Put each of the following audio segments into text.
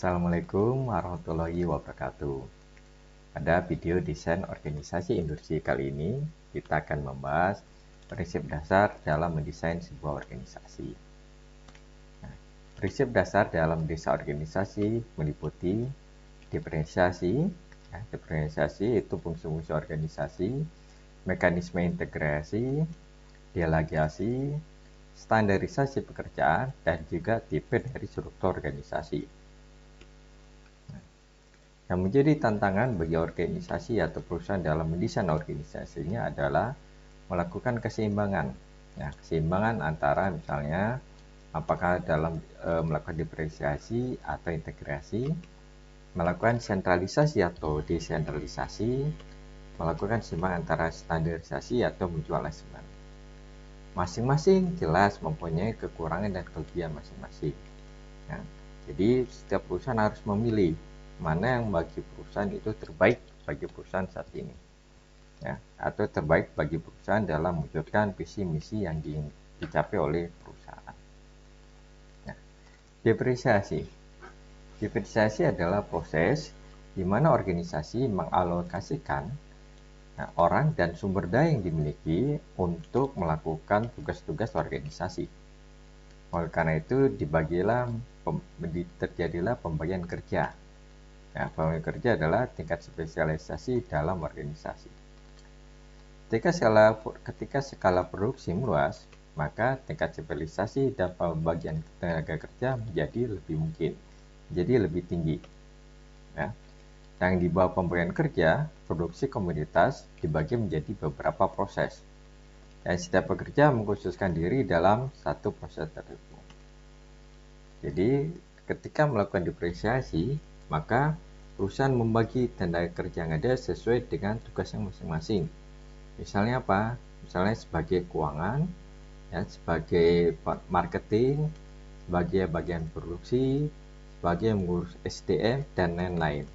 Assalamualaikum warahmatullahi wabarakatuh. Pada video desain organisasi industri kali ini, kita akan membahas prinsip dasar dalam mendesain sebuah organisasi. Nah, prinsip dasar dalam mendesain organisasi meliputi diferensiasi. Diferensiasi itu fungsi-fungsi organisasi, mekanisme integrasi, delegasi, standarisasi pekerjaan, dan juga tipe dari struktur organisasi. Yang menjadi tantangan bagi organisasi atau perusahaan dalam mendesain organisasinya adalah melakukan keseimbangan. Ya, keseimbangan antara misalnya apakah dalam melakukan diferensiasi atau integrasi, melakukan sentralisasi atau desentralisasi, melakukan keseimbangan antara standarisasi atau mutualisme. Masing-masing jelas mempunyai kekurangan dan kelebihan masing-masing. Ya, jadi setiap perusahaan harus memilih mana yang bagi perusahaan itu terbaik bagi perusahaan saat ini, ya, atau terbaik bagi perusahaan dalam mewujudkan visi misi yang dicapai oleh perusahaan. Nah, diferensiasi adalah proses di mana organisasi mengalokasikan orang dan sumber daya yang dimiliki untuk melakukan tugas-tugas organisasi. Oleh karena itu terjadilah pembagian kerja. Nah, pembagian kerja adalah tingkat spesialisasi dalam organisasi. Ketika skala produksi meluas, maka tingkat spesialisasi dan pembagian tenaga kerja menjadi lebih tinggi. Ya. Yang di bawah pembagian kerja, produksi komoditas dibagi menjadi beberapa proses. Dan setiap pekerja mengkhususkan diri dalam satu proses tertentu. Jadi, ketika melakukan diferensiasi, maka perusahaan membagi tenaga kerja yang ada sesuai dengan tugasnya masing-masing. Misalnya apa? Misalnya sebagai keuangan, ya, sebagai marketing, sebagai bagian produksi, sebagai mengurus SDM, dan lain-lain.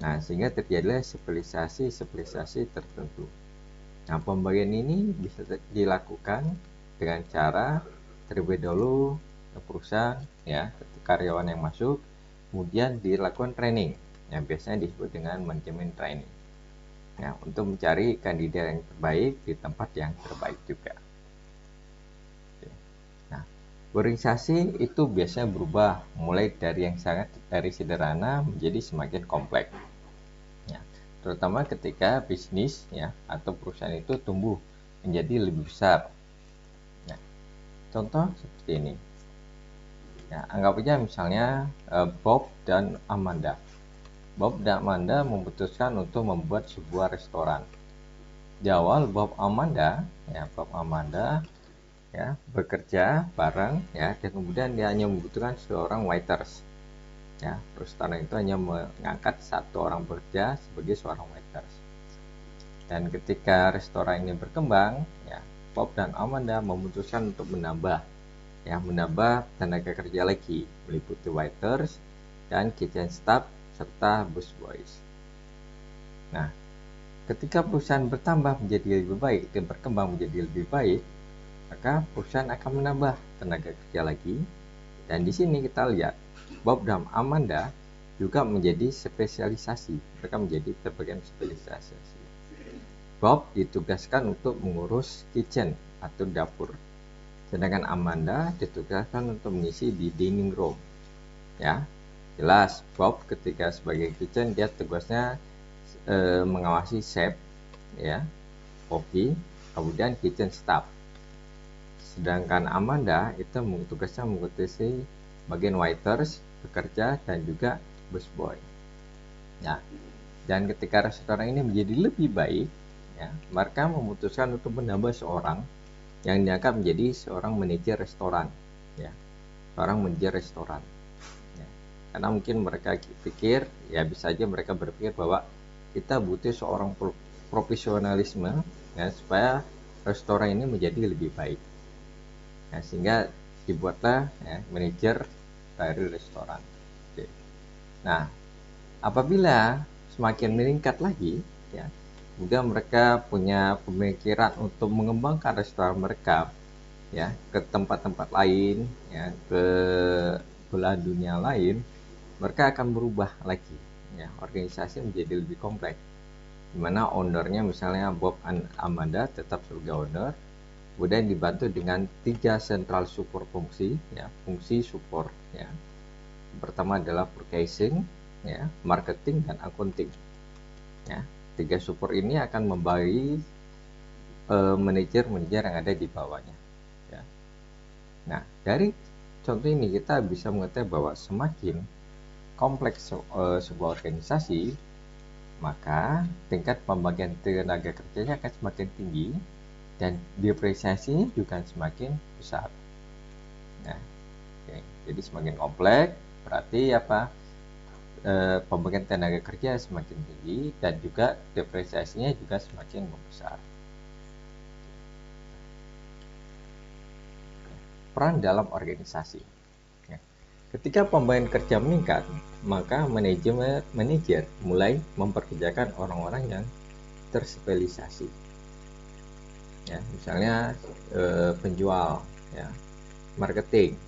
Nah, sehingga terjadilah spesialisasi tertentu. Nah, pembagian ini bisa dilakukan dengan cara terlebih dahulu perusahaan, ya, karyawan yang masuk, kemudian dilakukan training yang biasanya disebut dengan manajemen training, ya, untuk mencari kandidat yang terbaik di tempat yang terbaik juga. Nah, organisasi itu biasanya berubah mulai dari sederhana menjadi semakin kompleks, ya, terutama ketika bisnis, ya, atau perusahaan itu tumbuh menjadi lebih besar. Ya, contoh seperti ini. Ya, anggap aja misalnya Bob dan Amanda. Bob dan Amanda memutuskan untuk membuat sebuah restoran. Di awal Bob Amanda ya bekerja bareng, ya, dan kemudian dia hanya membutuhkan seorang waiters. Ya, restoran itu hanya mengangkat satu orang bekerja sebagai seorang waiters. Dan ketika restoran ini berkembang, ya, Bob dan Amanda memutuskan untuk menambah tenaga kerja lagi, meliputi waiters dan kitchen staff serta busboys. Nah, ketika perusahaan bertambah menjadi lebih baik dan berkembang menjadi lebih baik, maka perusahaan akan menambah tenaga kerja lagi. Dan di sini kita lihat Bob dan Amanda juga menjadi spesialisasi. Mereka menjadi terbagian spesialisasi. Bob ditugaskan untuk mengurus kitchen atau dapur, sedangkan Amanda ditugaskan untuk mengisi di dining room. Ya, jelas Bob ketika sebagai kitchen dia tugasnya mengawasi chef, ya, koki, kemudian kitchen staff. Sedangkan Amanda itu tugasnya mengikuti bagian waiters, bekerja, dan juga busboy. Ya, dan ketika restoran ini menjadi lebih baik, ya, mereka memutuskan untuk menambah seorang yang dianggap menjadi seorang manajer restoran, ya, seorang manajer restoran, ya. Karena mungkin mereka pikir, ya, bisa aja mereka berpikir bahwa kita butuh seorang profesionalisme, ya, supaya restoran ini menjadi lebih baik, ya, sehingga dibuatlah, ya, manajer dari restoran. Oke. Nah, apabila semakin meningkat lagi, ya, juga mereka punya pemikiran untuk mengembangkan restoran mereka, ya, ke tempat-tempat lain, ya, ke belahan dunia lain, mereka akan berubah lagi, ya, organisasi menjadi lebih kompleks, di mana ownernya misalnya Bob dan Amanda tetap sebagai owner, kemudian dibantu dengan 3 central support fungsi, ya, fungsi support, ya. Pertama adalah purchasing, ya, marketing, dan accounting, ya. 3 support ini akan membagi manajer-manajer yang ada di bawahnya, ya. Nah, dari contoh ini kita bisa mengetahui bahwa semakin kompleks sebuah organisasi, maka tingkat pembagian tenaga kerjanya akan semakin tinggi dan depresiasinya juga semakin besar. Nah, oke. Jadi semakin kompleks berarti apa? Pembagian tenaga kerja semakin tinggi dan juga depresiasinya juga semakin membesar. Peran dalam organisasi. Ya. Ketika pembagian kerja meningkat, maka manajer mulai memperkerjakan orang-orang yang terspesialisasi. Ya, misalnya penjual, ya, marketing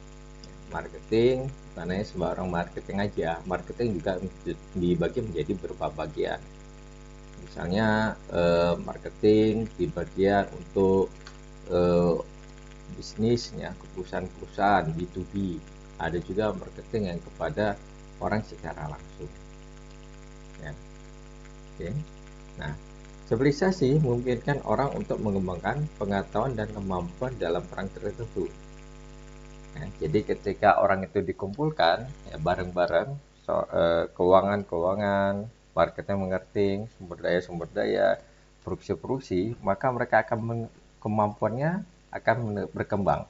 bukan hanya sembarang marketing aja, marketing juga dibagi menjadi beberapa bagian. Misalnya marketing di bagian untuk bisnis, ya, ke perusahaan-perusahaan B2B. Ada juga marketing yang kepada orang secara langsung, ya. Oke. Nah, spesialisasi memungkinkan orang untuk mengembangkan pengetahuan dan kemampuan dalam perang tertentu. Nah, jadi ketika orang itu dikumpulkan, ya, bareng-bareng, keuangan, marketing, sumber daya, produksi, maka mereka akan kemampuannya akan berkembang,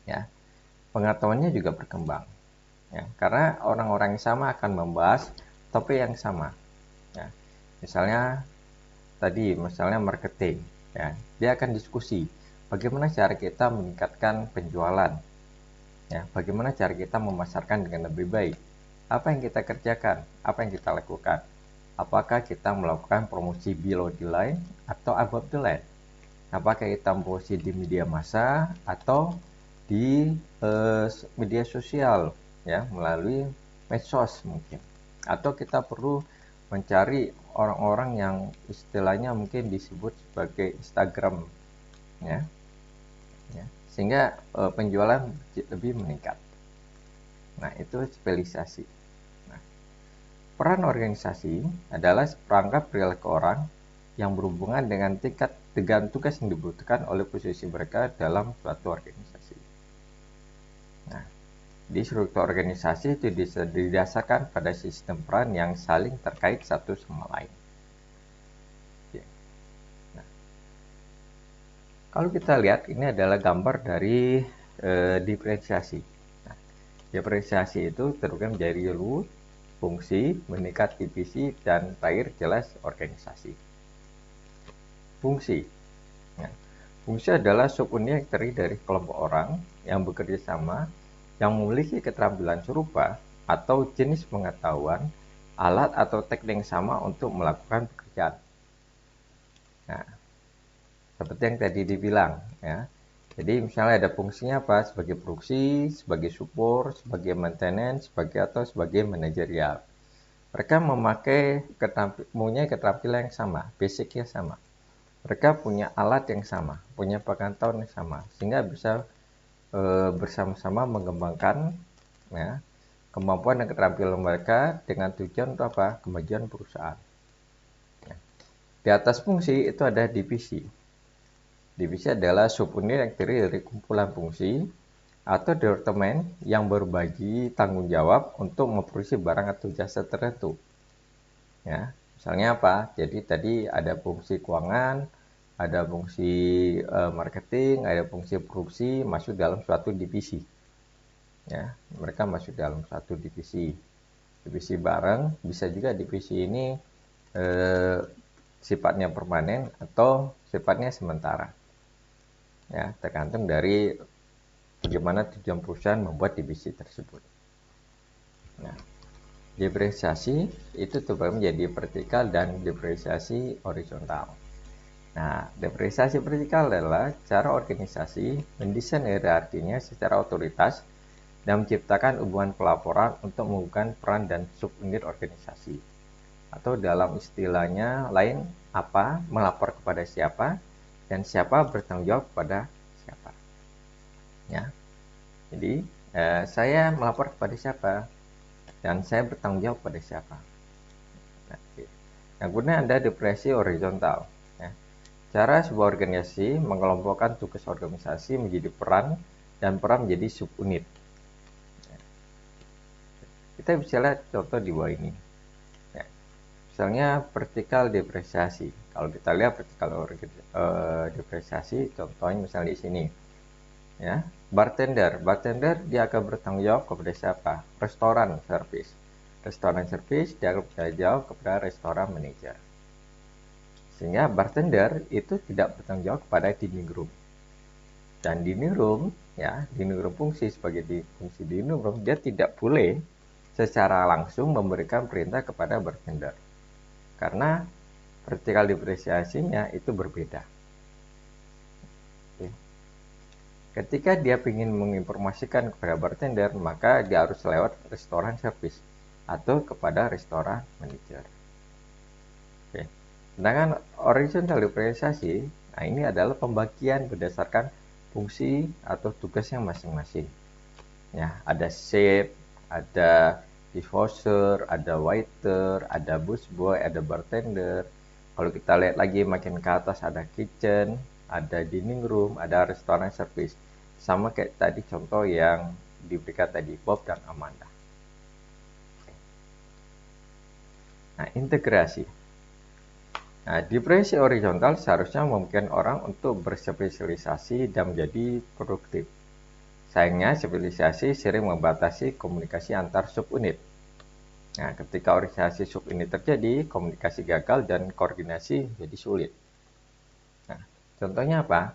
ya. Pengetahuannya juga berkembang, ya, karena orang-orang yang sama akan membahas topik yang sama, ya. Misalnya marketing, ya, dia akan diskusi bagaimana cara kita meningkatkan penjualan, ya, bagaimana cara kita memasarkan dengan lebih baik, apa yang kita kerjakan, apa yang kita lakukan, apakah kita melakukan promosi below the line atau above the line, apakah kita promosi di media massa atau di media sosial, ya, melalui medsos mungkin, atau kita perlu mencari orang-orang yang istilahnya mungkin disebut sebagai Instagram, ya, sehingga penjualan lebih meningkat. Nah, itu spesialisasi. Nah, peran organisasi adalah seperangkat perilaku orang yang berhubungan dengan tugas yang dibutuhkan oleh posisi mereka dalam suatu organisasi. Nah, di struktur organisasi itu didasarkan pada sistem peran yang saling terkait satu sama lain. Nah, kalau kita lihat, ini adalah gambar dari diferensiasi. Nah, diferensiasi itu terbagi menjadi rule, fungsi, meningkat divisi, dan terakhir jelas organisasi. Fungsi. Nah, fungsi adalah subunit yang terdiri dari kelompok orang yang bekerja sama, yang memiliki keterampilan serupa atau jenis pengetahuan, alat atau teknik yang sama untuk melakukan pekerjaan. Nah, seperti yang tadi dibilang, ya. Jadi misalnya ada fungsinya apa? Sebagai produksi, sebagai support, sebagai maintenance, sebagai manajerial. Mereka mempunyai keterampilan yang sama, basicnya sama. Mereka punya alat yang sama, punya pengetahuan yang sama, sehingga bisa bersama-sama mengembangkan, ya, kemampuan dan keterampilan mereka dengan tujuan untuk apa? Kemajuan perusahaan. Ya. Di atas fungsi itu ada divisi. Divisi adalah subunit yang terdiri dari kumpulan fungsi atau departemen yang berbagi tanggung jawab untuk memproduksi barang atau jasa tertentu. Ya, misalnya apa? Jadi tadi ada fungsi keuangan, ada fungsi marketing, ada fungsi produksi masuk dalam suatu divisi. Ya, mereka masuk dalam satu divisi. Divisi bareng, bisa juga divisi ini sifatnya permanen atau sifatnya sementara. Ya, tergantung dari bagaimana tujuan perusahaan membuat divisi tersebut. Nah, diferensiasi itu terbagi menjadi vertikal dan diferensiasi horizontal. Nah, diferensiasi vertikal adalah cara organisasi mendesain hierarkinya secara otoritas dan menciptakan hubungan pelaporan untuk menghubungkan peran dan subunit organisasi. Atau dalam istilahnya lain, apa, melapor kepada siapa, dan siapa bertanggung jawab kepada siapa. Ya. Jadi, saya melapor kepada siapa, dan saya bertanggung jawab kepada siapa. Nah, kemudian ada depresi horizontal. Ya. Cara sebuah organisasi mengelompokkan tugas organisasi menjadi peran, dan peran menjadi subunit. Kita bisa lihat contoh di bawah ini. Ya. Misalnya vertikal depresiasi. Kalau kita lihat vertikal depresiasi, contohnya misalnya di sini. Ya, bartender dia akan bertanggung jawab kepada siapa? Restoran service dia akan bertanggung jawab kepada restoran manager. Sehingga bartender itu tidak bertanggung jawab kepada dining room. Dan dining room fungsi sebagai fungsi dining room, dia tidak boleh secara langsung memberikan perintah kepada bartender, karena vertikal depresiasinya itu berbeda. Oke. Ketika dia ingin menginformasikan kepada bartender, maka dia harus lewat restoran service atau kepada restoran manager. Oke. Sedangkan horizontal depresiasi, nah ini adalah pembagian berdasarkan fungsi atau tugasnya masing-masing. Ya, ada chef, ada dishwasher, ada waiter, ada busboy, ada bartender. Kalau kita lihat lagi makin ke atas, ada kitchen, ada dining room, ada restoran service. Sama kayak tadi contoh yang diberikan tadi, Bob dan Amanda. Nah, integrasi. Nah, depresi horizontal seharusnya memungkinkan orang untuk berspesialisasi dan menjadi produktif. Sayangnya, spesialisasi sering membatasi komunikasi antar subunit. Nah, ketika organisasi subunit terjadi, komunikasi gagal dan koordinasi jadi sulit. Nah, contohnya apa?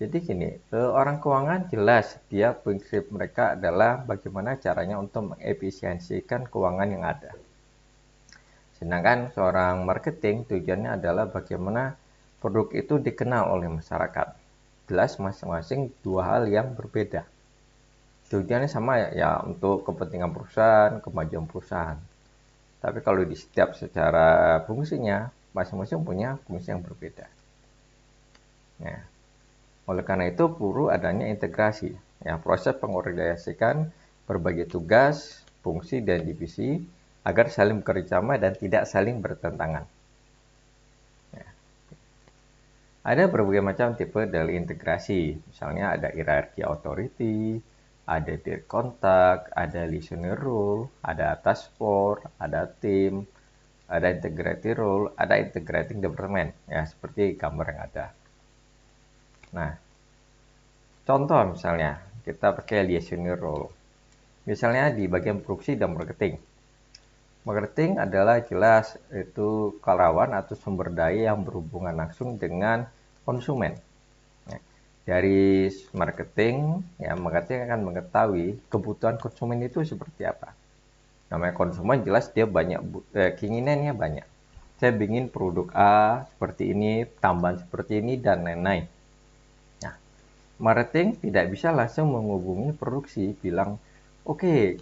Jadi gini, orang keuangan jelas dia prinsip mereka adalah bagaimana caranya untuk mengefisiensikan keuangan yang ada. Sedangkan seorang marketing tujuannya adalah bagaimana produk itu dikenal oleh masyarakat. Jelas masing-masing dua hal yang berbeda. Tujuannya sama ya untuk kepentingan perusahaan, kemajuan perusahaan. Tapi kalau di setiap secara fungsinya, masing-masing punya fungsi yang berbeda. Nah, oleh karena itu perlu adanya integrasi. Ya, proses pengorganisasikan berbagai tugas, fungsi, dan divisi agar saling bekerja sama dan tidak saling bertentangan. Ya. Ada berbagai macam tipe dari integrasi. Misalnya ada hierarchy authority, ada direct contact, ada listener role, ada task force, ada team, ada integrated role, ada integrating department. Ya, seperti gambar yang ada. Nah, contoh misalnya kita pakai listener role. Misalnya di bagian produksi dan marketing. Marketing adalah jelas itu karyawan atau sumber daya yang berhubungan langsung dengan konsumen. Dari marketing akan mengetahui kebutuhan konsumen itu seperti apa. Namanya konsumen jelas dia banyak keinginannya banyak. Saya ingin produk A seperti ini, tambahan seperti ini, dan lain-lain. Nah, marketing tidak bisa langsung menghubungi produksi, bilang, oke,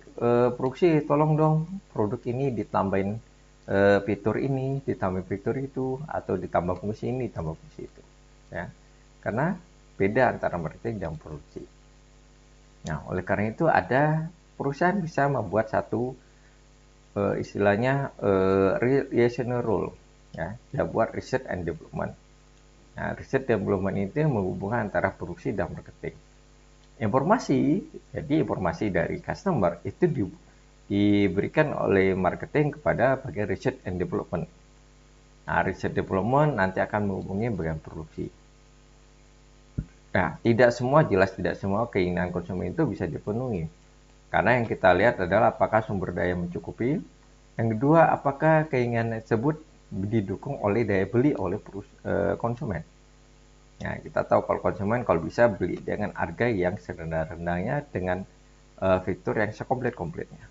produksi tolong dong produk ini ditambahin fitur ini, ditambah fitur itu, atau ditambah fungsi ini, ditambah fungsi itu. Ya, karena beda antara marketing dan produksi. Nah, oleh karena itu ada perusahaan bisa membuat satu istilahnya relational role, ya, dia buat research and development. Nah, research and development itu menghubungkan antara produksi dan marketing. Jadi informasi dari customer itu diberikan oleh marketing kepada bagian research and development. Nah, research development nanti akan menghubungi bagian produksi. Nah, tidak semua keinginan konsumen itu bisa dipenuhi. Karena yang kita lihat adalah apakah sumber daya mencukupi. Yang kedua, apakah keinginan tersebut didukung oleh daya beli oleh konsumen. Nah, kita tahu kalau konsumen kalau bisa beli dengan harga yang serendah-rendahnya dengan fitur yang sekomplit-komplitnya.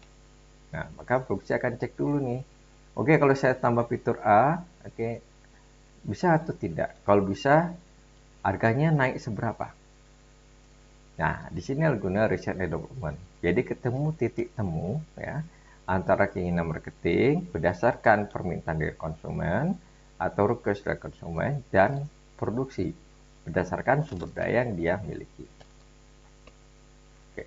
Nah, maka produksi akan cek dulu nih. Oke, kalau saya tambah fitur A, oke, bisa atau tidak? Kalau bisa, harganya naik seberapa? Nah, di sini guna research and development. Jadi ketemu titik temu ya antara keinginan marketing berdasarkan permintaan dari konsumen atau request dari konsumen dan produksi berdasarkan sumber daya yang dia miliki. Oke.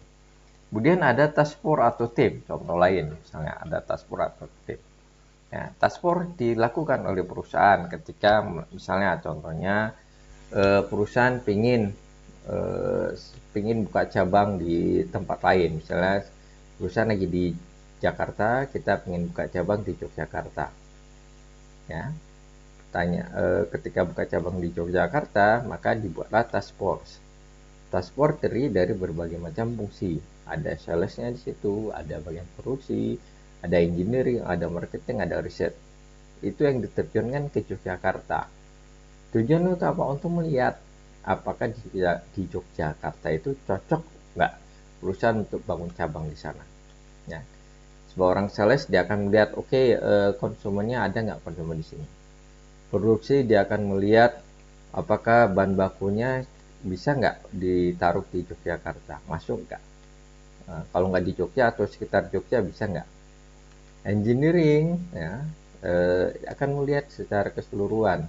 Kemudian ada task force atau tim. Contoh lain, misalnya ada task force atau tim. Ya, task force dilakukan oleh perusahaan ketika misalnya contohnya perusahaan pingin buka cabang di tempat lain, misalnya perusahaan lagi di Jakarta, kita ingin buka cabang di Yogyakarta ya. Ketika buka cabang di Yogyakarta, maka dibuatlah task force. Task force terdiri dari berbagai macam fungsi, ada salesnya di situ, ada bagian produksi, ada engineering, ada marketing, ada riset. Itu yang diterjunkan ke Yogyakarta. Tujuan untuk apa? Untuk melihat apakah di Yogyakarta itu cocok nggak perusahaan untuk bangun cabang di sana. Ya. Sebuah orang sales dia akan melihat, konsumennya ada nggak konsumen di sini. Produksi dia akan melihat apakah bahan bakunya bisa nggak ditaruh di Yogyakarta, masuk nggak. Kalau nggak di Jogja atau sekitar Jogja bisa nggak. Engineering ya, akan melihat secara keseluruhan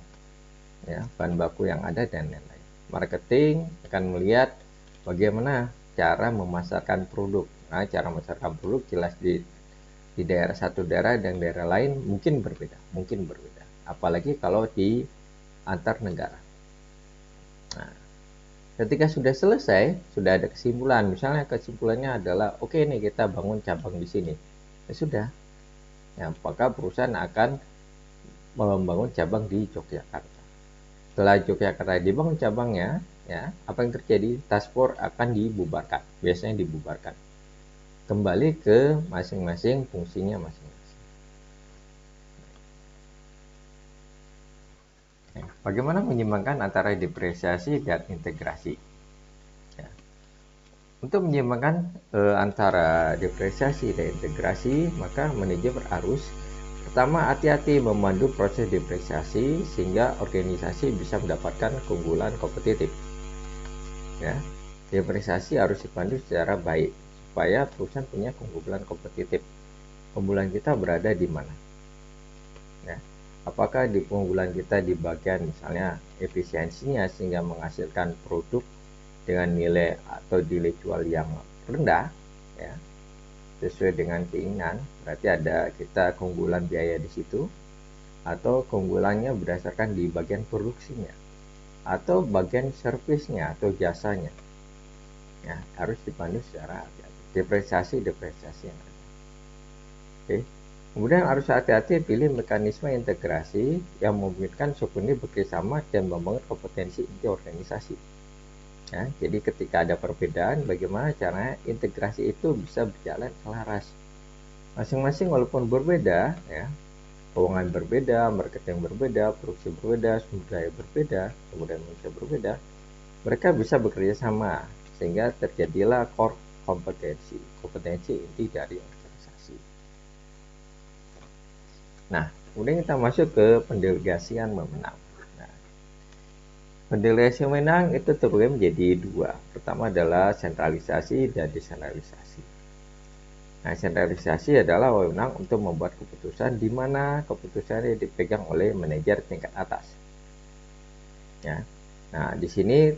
ya bahan baku yang ada dan lain-lain. Marketing akan melihat bagaimana cara memasarkan produk. Nah, cara memasarkan produk jelas di daerah satu daerah dan daerah lain mungkin berbeda. Apalagi kalau di antar negara. Nah, ketika sudah selesai, sudah ada kesimpulan. Misalnya kesimpulannya adalah, oke nih kita bangun cabang di sini. Ya sudah. Ya, maka perusahaan akan membangun cabang di Yogyakarta. Setelah Yogyakarta dibangun cabangnya, ya, apa yang terjadi? Task force akan dibubarkan. Biasanya dibubarkan. Kembali ke masing-masing fungsinya masing-masing. Bagaimana menyimbangkan antara depresiasi dan integrasi? Ya. Untuk menyimbangkan antara depresiasi dan integrasi, maka manajemen harus pertama hati-hati memandu proses depresiasi sehingga organisasi bisa mendapatkan keunggulan kompetitif. Ya, depresiasi harus dipandu secara baik supaya perusahaan punya keunggulan kompetitif. Keunggulan kita berada di mana? Ya. Apakah di keunggulan kita di bagian misalnya efisiensinya sehingga menghasilkan produk dengan nilai atau nilai jual yang rendah ya, sesuai dengan keinginan, berarti ada kita keunggulan biaya di situ, atau keunggulannya berdasarkan di bagian produksinya atau bagian servisnya atau jasanya. Ya, harus dipandu secara depresiasi yang ada. Oke. Kemudian harus hati-hati pilih mekanisme integrasi yang memungkinkan suku ini bekerjasama dan membangun kompetensi inti organisasi. Ya, jadi ketika ada perbedaan, bagaimana caranya integrasi itu bisa berjalan selaras. Masing-masing walaupun berbeda, ya, keuangan berbeda, marketing berbeda, produksi berbeda, sumber daya berbeda, kemudian manusia berbeda, mereka bisa bekerja sama sehingga terjadilah core kompetensi inti dari organisasi. Nah, kemudian kita masuk ke pendelegasian wewenang. Nah, pendelegasian wewenang itu terbagi menjadi dua. Pertama adalah sentralisasi dan desentralisasi. Nah, sentralisasi adalah wewenang untuk membuat keputusan di mana keputusannya dipegang oleh manajer tingkat atas. Ya. Nah, di sini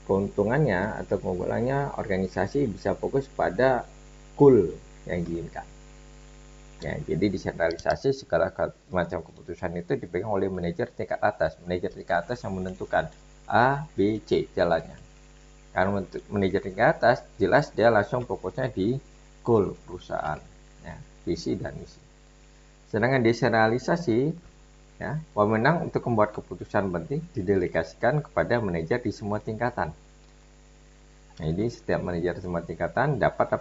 keuntungannya atau keunggulannya organisasi bisa fokus pada goal yang diinginkan. Ya, jadi desentralisasi segala macam keputusan itu dipegang oleh manajer tingkat atas. Manajer tingkat atas yang menentukan A, B, C jalannya. Karena manajer tingkat atas jelas dia langsung fokusnya di goal perusahaan, ya, visi dan misi. Sedangkan desentralisasi, ya, wewenang untuk membuat keputusan penting didelegasikan kepada manajer di semua tingkatan. Nah, jadi setiap manajer di semua tingkatan dapat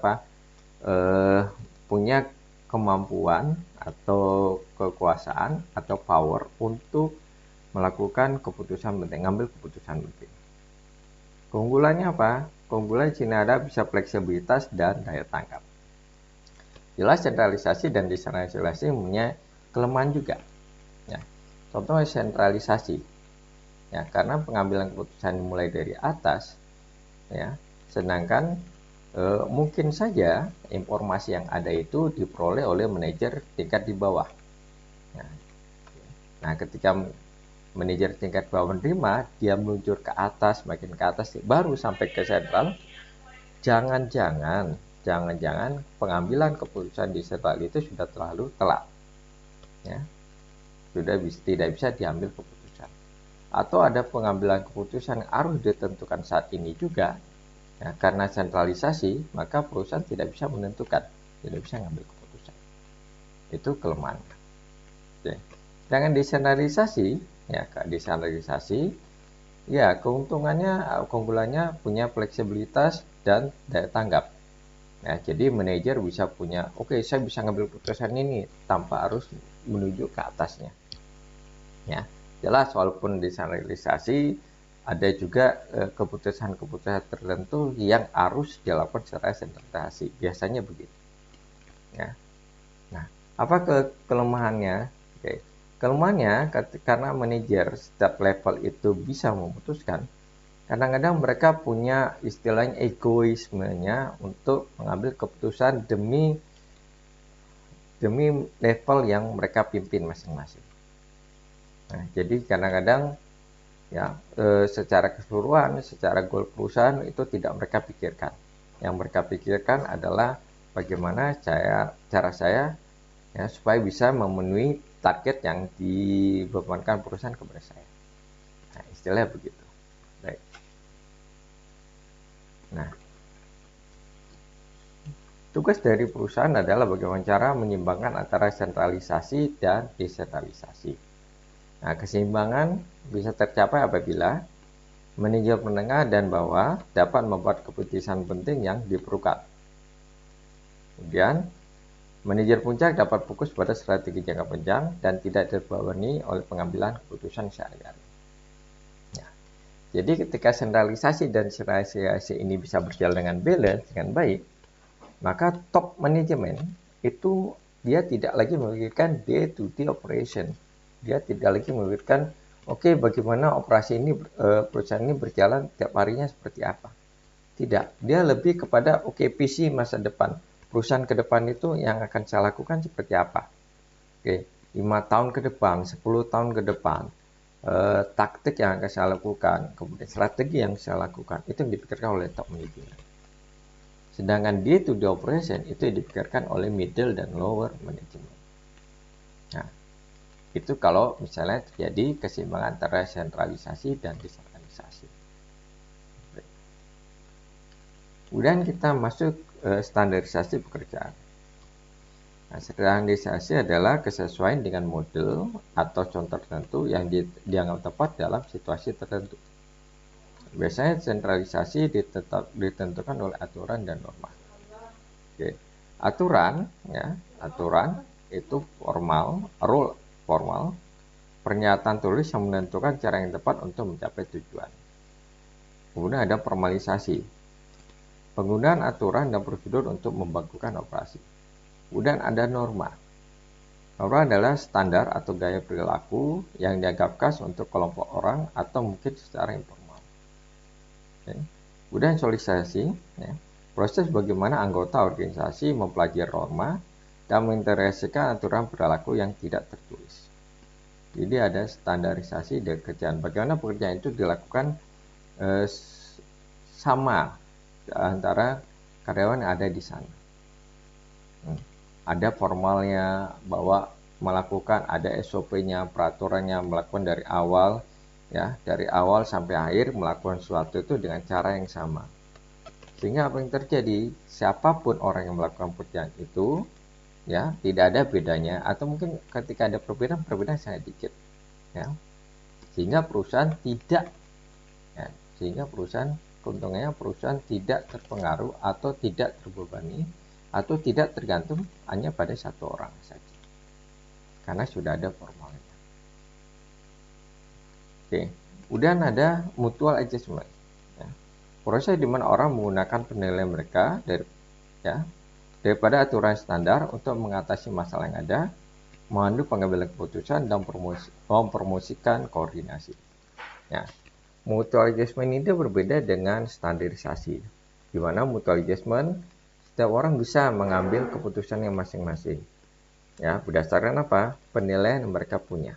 punya kemampuan atau kekuasaan atau power untuk melakukan keputusan penting, ngambil keputusan penting. Keunggulannya apa? Keunggulan di sini ada bisa fleksibilitas dan daya tangkap. Jelas sentralisasi dan desentralisasi punya kelemahan juga. Ya, contohnya sentralisasi. Ya, karena pengambilan keputusan dimulai dari atas, ya, sedangkan mungkin saja informasi yang ada itu diperoleh oleh manajer tingkat di bawah. Nah, ketika manajer tingkat bawah menerima, dia meluncur ke atas, makin ke atas, baru sampai ke sentral. Jangan-jangan pengambilan keputusan di sentral itu sudah terlalu telat, ya, tidak bisa diambil keputusan. Atau ada pengambilan keputusan yang harus ditentukan saat ini juga, ya, karena sentralisasi, maka perusahaan tidak bisa menentukan, tidak bisa mengambil keputusan. Itu kelemahan. Oke. Dengan desentralisasi, ya keunggulannya punya fleksibilitas dan daya tanggap. Ya, jadi manajer bisa punya, oke, saya bisa ngambil keputusan ini tanpa harus menuju ke atasnya. Ya, jelas walaupun desentralisasi ada juga keputusan-keputusan tertentu yang harus dilakukan secara sentralisasi. Biasanya begitu. Ya. Nah, apa kelemahannya? Oke. Kelemahannya karena manajer setiap level itu bisa memutuskan, kadang-kadang mereka punya istilahnya egoismenya untuk mengambil keputusan demi level yang mereka pimpin masing-masing. Nah, jadi kadang-kadang ya secara keseluruhan, secara goal perusahaan itu tidak mereka pikirkan. Yang mereka pikirkan adalah bagaimana cara saya ya supaya bisa memenuhi target yang dibebankan perusahaan kepada saya. Nah, istilahnya begitu. Baik. Nah, tugas dari perusahaan adalah bagaimana cara menyeimbangkan antara sentralisasi dan desentralisasi. Nah, keseimbangan bisa tercapai apabila manajer menengah dan bawah dapat membuat keputusan penting yang diperlukan. Kemudian, manajer puncak dapat fokus pada strategi jangka panjang dan tidak terbebani oleh pengambilan keputusan sehari-hari. Ya. Jadi ketika sentralisasi dan desentralisasi ini bisa berjalan dengan balance, dengan baik, maka top manajemen itu dia tidak lagi memikirkan day-to-day operation. Dia tidak lagi memikirkan, oke, bagaimana operasi ini, perusahaan ini berjalan tiap harinya seperti apa. Tidak, dia lebih kepada, visi masa depan. Perusahaan ke depan itu yang akan saya lakukan seperti apa. 5 tahun ke depan, 10 tahun ke depan, taktik yang akan saya lakukan, kemudian strategi yang saya lakukan, itu yang dipikirkan oleh top management. Sedangkan day-to-day operation itu dipikirkan oleh middle dan lower management. Nah, itu kalau misalnya terjadi keseimbangan antara sentralisasi dan desentralisasi. Kemudian kita masuk standarisasi pekerjaan. Nah, standarisasi adalah kesesuaian dengan model atau contoh tertentu yang dianggap tepat dalam situasi tertentu. Biasanya sentralisasi ditentukan oleh aturan dan norma. Oke. Aturan itu formal, rule formal, pernyataan tulis yang menentukan cara yang tepat untuk mencapai tujuan. Kemudian ada formalisasi, penggunaan aturan dan prosedur untuk membagukan operasi. Kemudian ada norma. Norma adalah standar atau gaya perilaku yang dianggap khas untuk kelompok orang atau mungkin secara informal. Oke. Kemudian sosialisasi, ya, proses bagaimana anggota organisasi mempelajari norma dan mengintegrasikan aturan perilaku yang tidak tertulis. Jadi ada standarisasi dari kerjaan. Bagaimana pekerjaan itu dilakukan sama antara karyawan yang ada di sana. Ada formalnya bahwa melakukan, ada SOP-nya, peraturannya, melakukan dari awal, ya, dari awal sampai akhir melakukan sesuatu itu dengan cara yang sama. Sehingga apa yang terjadi, siapapun orang yang melakukan pekerjaan itu, ya, tidak ada bedanya, atau mungkin ketika ada perbedaan sangat dikit, ya. Sehingga perusahaan keuntungannya perusahaan tidak terpengaruh atau tidak terbebani atau tidak tergantung hanya pada satu orang saja, karena sudah ada formalnya. Oke, kemudian ada mutual adjustment, ya. Proses di mana orang menggunakan penilaian mereka daripada aturan standar untuk mengatasi masalah yang ada, memandu pengambilan keputusan dan mempromosikan koordinasi. Ya, mutual adjustment ini berbeda dengan standarisasi. di mana mutual adjustment setiap orang bisa mengambil keputusan yang masing-masing. Ya, berdasarkan apa? Penilaian yang mereka punya.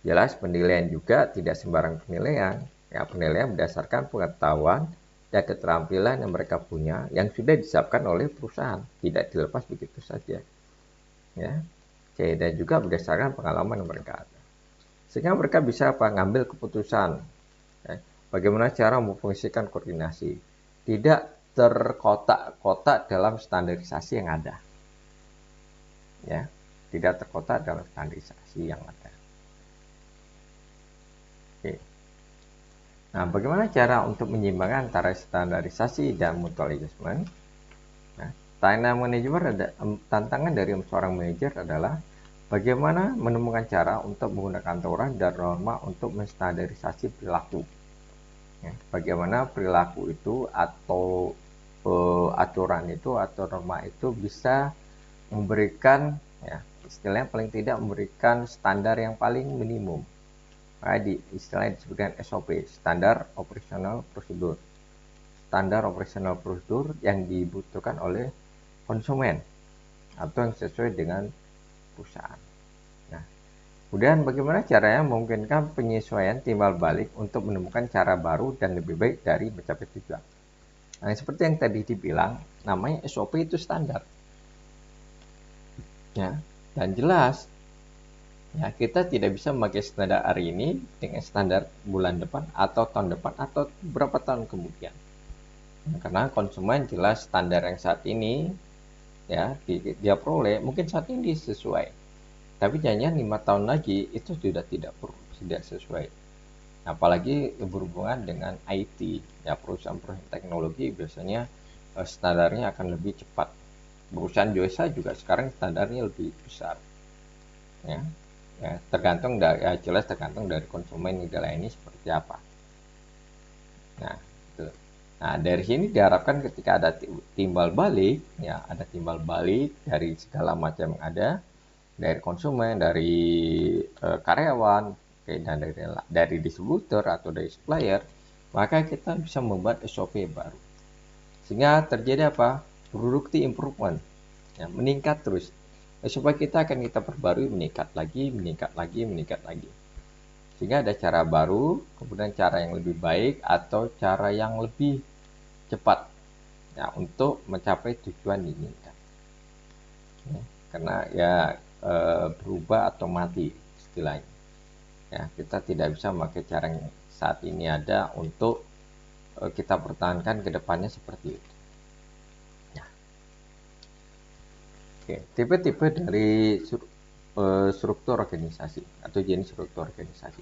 Jelas penilaian juga tidak sembarang penilaian. Ya, penilaian berdasarkan pengetahuan dan keterampilan yang mereka punya yang sudah disiapkan oleh perusahaan, tidak dilepas begitu saja. Ya. Dan juga berdasarkan pengalaman yang mereka ada. Sehingga mereka bisa ngambil keputusan. Ya. Bagaimana cara memfungsikan koordinasi. Tidak terkotak-kotak dalam standarisasi yang ada. Ya, tidak terkotak dalam standarisasi yang ada. Oke. Nah, bagaimana cara untuk menyeimbangkan antara standarisasi dan mutual adjustment? Nah, tantangan dari seorang manajer adalah bagaimana menemukan cara untuk menggunakan aturan dan norma untuk menstandarisasi perilaku. Ya, bagaimana perilaku itu atau aturan itu atau norma itu bisa memberikan, ya, istilahnya paling tidak memberikan standar yang paling minimum. Istilahnya disebutkan SOP, Standar Operational Procedure. Standar Operational Procedure yang dibutuhkan oleh konsumen atau yang sesuai dengan perusahaan. Nah, kemudian bagaimana caranya memungkinkan penyesuaian timbal balik untuk menemukan cara baru dan lebih baik dari mencapai tujuan. Nah, seperti yang tadi dibilang, namanya SOP itu standar. Ya, dan jelas ya, kita tidak bisa memakai standar hari ini dengan standar bulan depan atau tahun depan atau beberapa tahun kemudian. Karena konsumen jelas standar yang saat ini ya dia peroleh mungkin saat ini sesuai. Tapi jangan 5 tahun lagi itu sudah tidak sesuai. Apalagi berhubungan dengan IT. Ya, perusahaan-perusahaan teknologi biasanya standarnya akan lebih cepat. Perusahaan jasa juga sekarang standarnya lebih besar. Ya. Ya, jelas tergantung dari konsumen nilai ini seperti apa. Nah, itu. Nah, dari sini diharapkan ketika ada timbal balik, ya ada timbal balik dari segala macam yang ada, dari konsumen, dari karyawan, dan dari distributor atau dari supplier, maka kita bisa membuat SOP baru. Sehingga terjadi apa? Productivity improvement, ya, meningkat terus. Supaya kita akan kita perbarui meningkat lagi. Sehingga ada cara baru, kemudian cara yang lebih baik atau cara yang lebih cepat ya untuk mencapai tujuan diinginkan. Ya, karena ya berubah atau mati istilahnya. Ya, kita tidak bisa memakai cara yang saat ini ada untuk kita pertahankan ke depannya seperti itu. Oke, tipe-tipe dari struktur organisasi atau jenis struktur organisasi.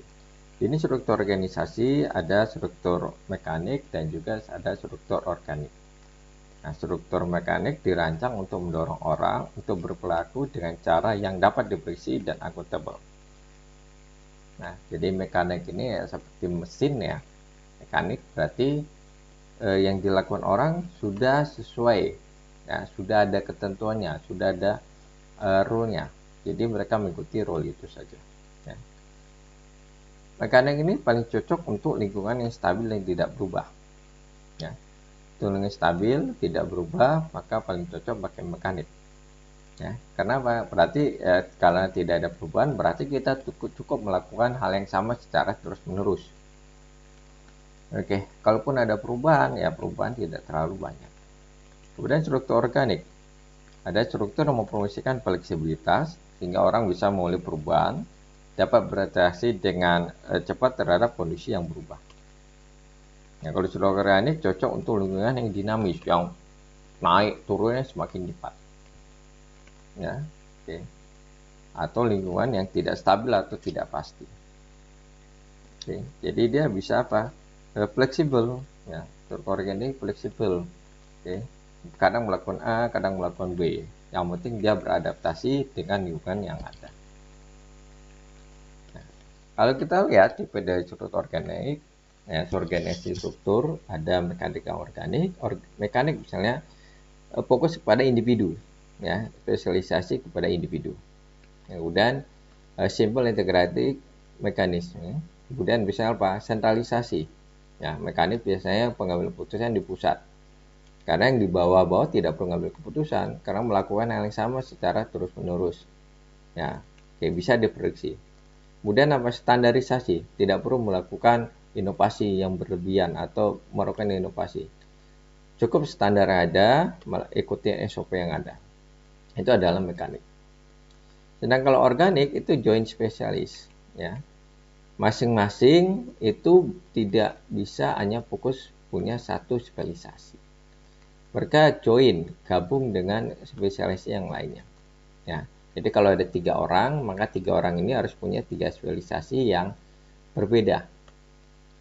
Jenis struktur organisasi ada struktur mekanik dan juga ada struktur organik. Nah, struktur mekanik dirancang untuk mendorong orang untuk berperilaku dengan cara yang dapat diprediksi dan akuntabel. Nah, jadi mekanik ini ya seperti mesin ya. Mekanik berarti yang dilakukan orang sudah sesuai. Ya, sudah ada ketentuannya, sudah ada rule-nya. Jadi mereka mengikuti rule itu saja. Ya. Mekanik ini paling cocok untuk lingkungan yang stabil dan tidak berubah. Ya. Lingkungan stabil, tidak berubah, maka paling cocok pakai mekanik. Ya. Karena berarti kalau tidak ada perubahan, berarti kita cukup melakukan hal yang sama secara terus-menerus. Oke, kalaupun ada perubahan, ya perubahan tidak terlalu banyak. Kemudian struktur organik. Ada struktur yang mempromosikan fleksibilitas sehingga orang bisa memulai perubahan, dapat beradaptasi dengan cepat terhadap kondisi yang berubah. Nah, kalau struktur organik cocok untuk lingkungan yang dinamis, yang naik turunnya semakin cepat. Ya, oke. Atau lingkungan yang tidak stabil atau tidak pasti. Oke, jadi dia bisa apa? Fleksibel, ya. Struktur organik fleksibel. Oke. Kadang melakukan A, kadang melakukan B. Yang penting dia beradaptasi dengan lingkungan yang ada. Nah, kalau kita lihat tipe dari struktur organik, ya, organisasi struktur ada mekanik yang organik. Mekanik misalnya fokus kepada individu, ya, spesialisasi kepada individu. Kemudian simple integrated mekanisme. Kemudian misalnya apa? Sentralisasi. Ya, mekanik biasanya pengambilan keputusan di pusat. Karena yang di bawah-bawah tidak perlu ngambil keputusan karena melakukan hal yang sama secara terus-menerus. Ya, kayak bisa diprediksi. Kemudian apa standarisasi? Tidak perlu melakukan inovasi yang berlebihan atau melakukan inovasi. Cukup standar ada, ikuti SOP yang ada. Itu adalah mekanik. Sedangkan kalau organik itu joint spesialis, ya. Masing-masing itu tidak bisa hanya fokus punya satu spesialisasi. Mereka join, gabung dengan spesialisasi yang lainnya. Ya, jadi kalau ada 3 orang, maka 3 orang ini harus punya 3 spesialisasi yang berbeda.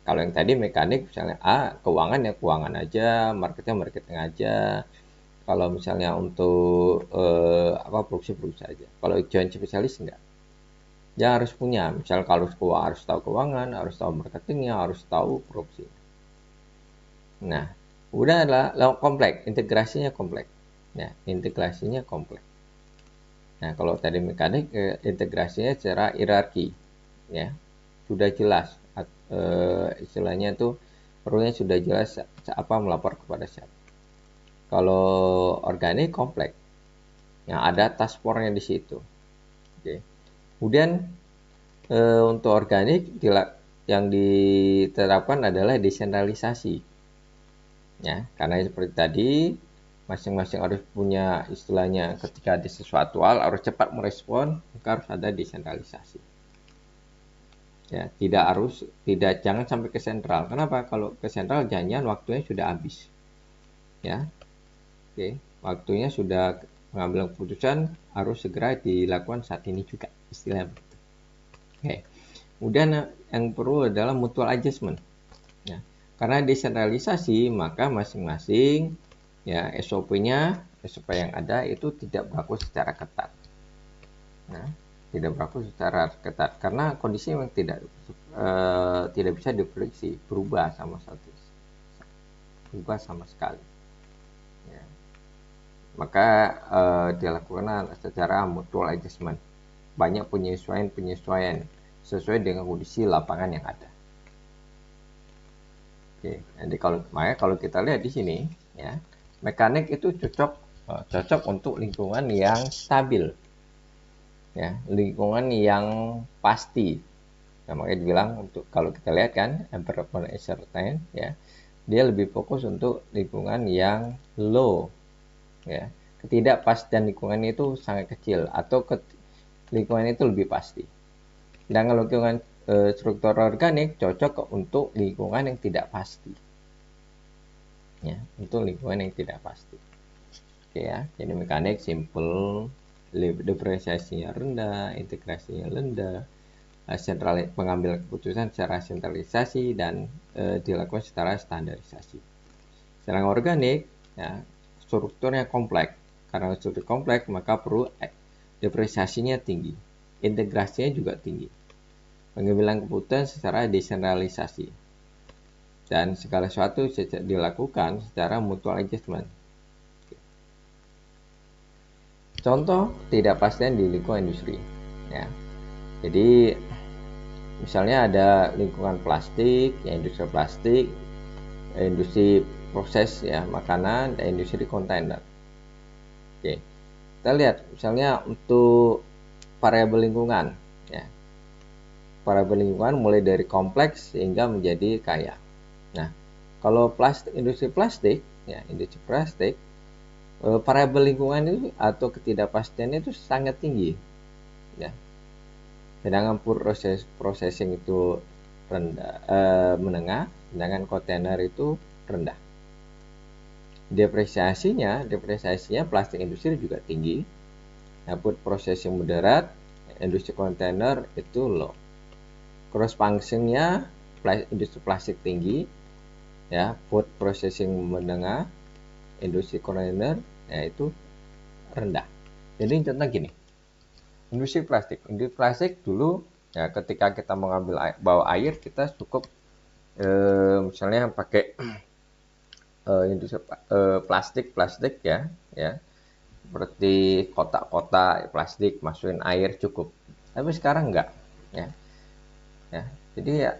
Kalau yang tadi mekanik misalnya keuangan ya keuangan aja, marketing aja. Kalau misalnya untuk produksi aja. Kalau joint spesialis enggak. Dia harus punya, misal kalau keuangan harus tahu keuangan, harus tahu marketingnya, harus tahu produksi. Nah, udah adalah kompleks, integrasinya kompleks. Ya, integrasinya kompleks. Nah, kalau tadi mekanik integrasinya secara hierarki, ya sudah jelas, istilahnya itu perlunya sudah jelas apa melapor kepada siapa. Kalau organik kompleks, yang ada task force-nya di situ. Oke. Kemudian untuk organik yang diterapkan adalah desentralisasi, ya karena seperti tadi masing-masing harus punya istilahnya ketika ada sesuatu hal harus cepat merespon, maka harus ada desentralisasi. Ya, jangan sampai ke sentral. Kenapa? Kalau ke sentral jangan waktunya sudah habis. Ya. Oke, waktunya sudah mengambil keputusan harus segera dilakukan saat ini juga istilahnya. Oke. Kemudian yang perlu adalah mutual adjustment. Ya. Karena desentralisasi maka masing-masing ya SOP yang ada itu tidak berlaku secara ketat. Nah, tidak berlaku secara ketat karena kondisi memang tidak bisa diprediksi, berubah sama sekali. Ya. Maka dilakukan secara mutual adjustment, banyak penyesuaian sesuai dengan kondisi lapangan yang ada. Oke, jadi kalau kita lihat di sini, ya mekanik itu cocok untuk lingkungan yang stabil, ya lingkungan yang pasti. Nah, makanya dibilang untuk kalau kita lihat kan environment certain, ya dia lebih fokus untuk lingkungan yang low, ya ketidakpastian lingkungan itu sangat kecil atau lingkungan itu lebih pasti. Dan kalau lingkungan struktur organik cocok untuk lingkungan yang tidak pasti, ya untuk lingkungan yang tidak pasti. Oke ya, jadi mekanik simple, diferensiasinya rendah, integrasinya rendah, pengambil keputusan secara sentralisasi dan dilakukan secara standarisasi. Sedangkan organik, ya strukturnya kompleks. Karena struktur kompleks maka perlu diferensiasinya tinggi, integrasinya juga tinggi. Pengambilan keputusan secara desentralisasi dan segala sesuatu dilakukan secara mutual adjustment. Contoh ketidakpastian di lingkungan industri, ya. Jadi misalnya ada lingkungan plastik, ya industri plastik, industri proses ya makanan, dan industri kontainer. Oke, kita lihat misalnya untuk variabel lingkungan, ya. Variabel lingkungan mulai dari kompleks sehingga menjadi kaya. Nah, kalau industri plastik, variabel lingkungan itu atau ketidakpastiannya itu sangat tinggi, ya. Sedangkan processing itu menengah, sedangkan kontainer itu rendah. Depresiasinya plastik industri juga tinggi. Nah, food processing moderat, industri kontainer itu low. Cross functionnya industri plastik tinggi, ya food processing menengah, industri kontainer yaitu rendah. Jadi contoh gini, industri plastik dulu ya ketika kita mengambil bawa air kita cukup misalnya pakai industri plastik ya seperti kotak-kotak plastik masukin air cukup. Tapi sekarang enggak, ya. Jadi ya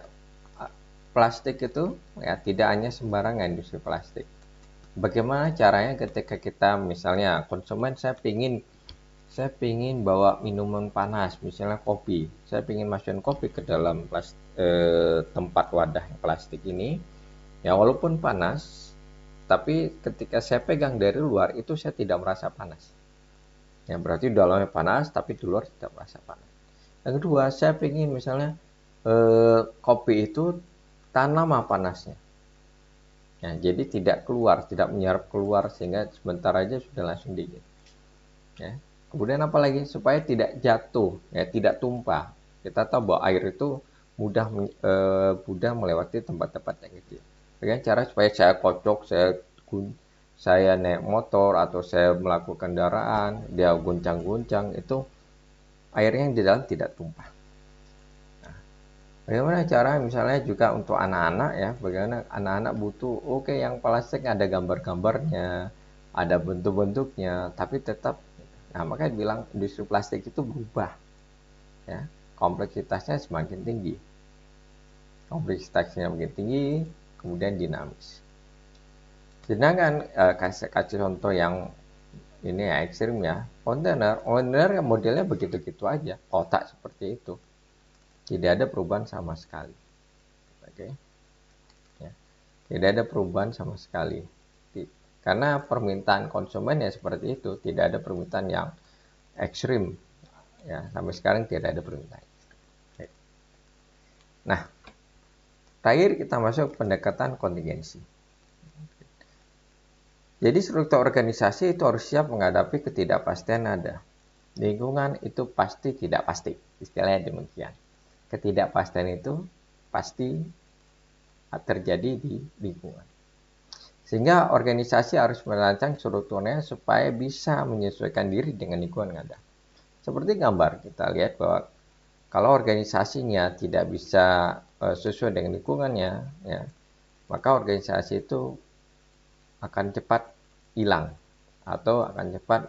plastik itu ya tidak hanya sembarangan industri plastik. Bagaimana caranya ketika kita misalnya konsumen, saya pingin bawa minuman panas, misalnya kopi. Saya pingin masukin kopi ke dalam tempat wadah plastik ini. Ya walaupun panas, tapi ketika saya pegang dari luar itu saya tidak merasa panas. Ya berarti dalamnya panas, tapi di luar tidak merasa panas. Yang kedua, saya pingin misalnya kopi itu tahan lama panasnya. Ya, jadi tidak menyerap keluar sehingga sebentar aja sudah langsung dingin. Ya. Kemudian apa lagi? Supaya tidak jatuh, ya, tidak tumpah. Kita tahu bahwa air itu mudah melewati tempat-tempat yang kecil. Dengan cara supaya saya kocok, saya naik motor atau saya melakukan kendaraan, dia guncang-guncang, itu airnya yang di dalam tidak tumpah. Bagaimana cara misalnya juga untuk anak-anak ya, bagaimana anak-anak butuh, oke yang plastik ada gambar-gambarnya, ada bentuk-bentuknya, tapi tetap, nah makanya bilang industri plastik itu berubah, ya, kompleksitasnya semakin tinggi, kemudian dinamis. Sedangkan kasih contoh yang ini ya ekstrim ya, kontainer modelnya begitu-gitu aja, kotak seperti itu, tidak ada perubahan sama sekali. Oke. Ya. Tidak ada perubahan sama sekali. Karena permintaan konsumen ya seperti itu, tidak ada permintaan yang ekstrim. Ya, sampai sekarang tidak ada permintaan. Oke. Nah, terakhir kita masuk pendekatan kontingensi. Jadi struktur organisasi itu harus siap menghadapi ketidakpastian ada. Lingkungan itu pasti tidak pasti, istilahnya demikian. Ketidakpastian itu pasti terjadi di lingkungan. Sehingga organisasi harus merancang strukturnya supaya bisa menyesuaikan diri dengan lingkungan yang ada. Seperti gambar, kita lihat bahwa kalau organisasinya tidak bisa sesuai dengan lingkungannya, ya, maka organisasi itu akan cepat hilang atau akan cepat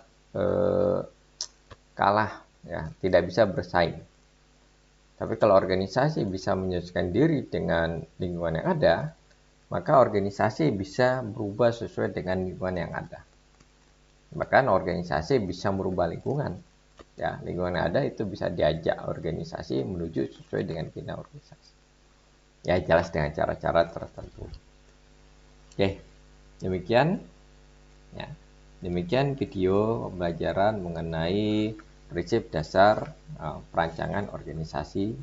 kalah, ya, tidak bisa bersaing. Tapi kalau organisasi bisa menyesuaikan diri dengan lingkungan yang ada, maka organisasi bisa berubah sesuai dengan lingkungan yang ada. Bahkan organisasi bisa merubah lingkungan. Ya, lingkungan yang ada itu bisa diajak organisasi menuju sesuai dengan keinginan organisasi. Ya, jelas dengan cara-cara tertentu. Oke, demikian. Ya, demikian video pembelajaran mengenai prinsip dasar perancangan organisasi.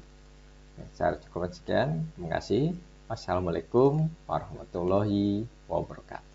Saya cukup sekian. Terima kasih. Wassalamualaikum warahmatullahi wabarakatuh.